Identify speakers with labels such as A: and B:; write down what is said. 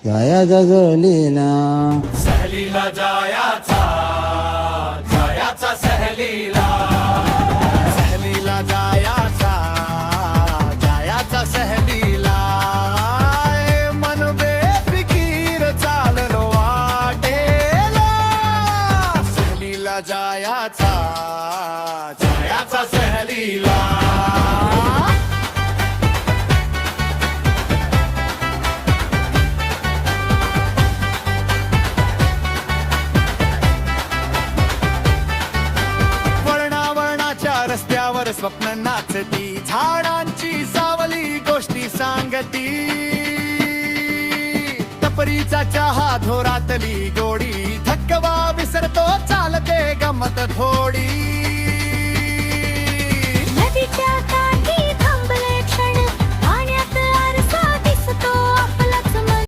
A: जाया जगलीला
B: सहलीला जायाचा जायाचा सहलीला
C: सहलीला जायाचा जायाचा सहलीला मन बेफिकीर चाललो वाटेला सहलीला जायाचा
B: जायाचा सहलीला
C: वळणावळणाच्या रस्त्यावर स्वप्न नाचती झाडांची सावली गोष्टी सांगती टपरीचा चहा धोरातली गोडी थकवा विसरतो चालते गमत थोडी
D: नदीच्या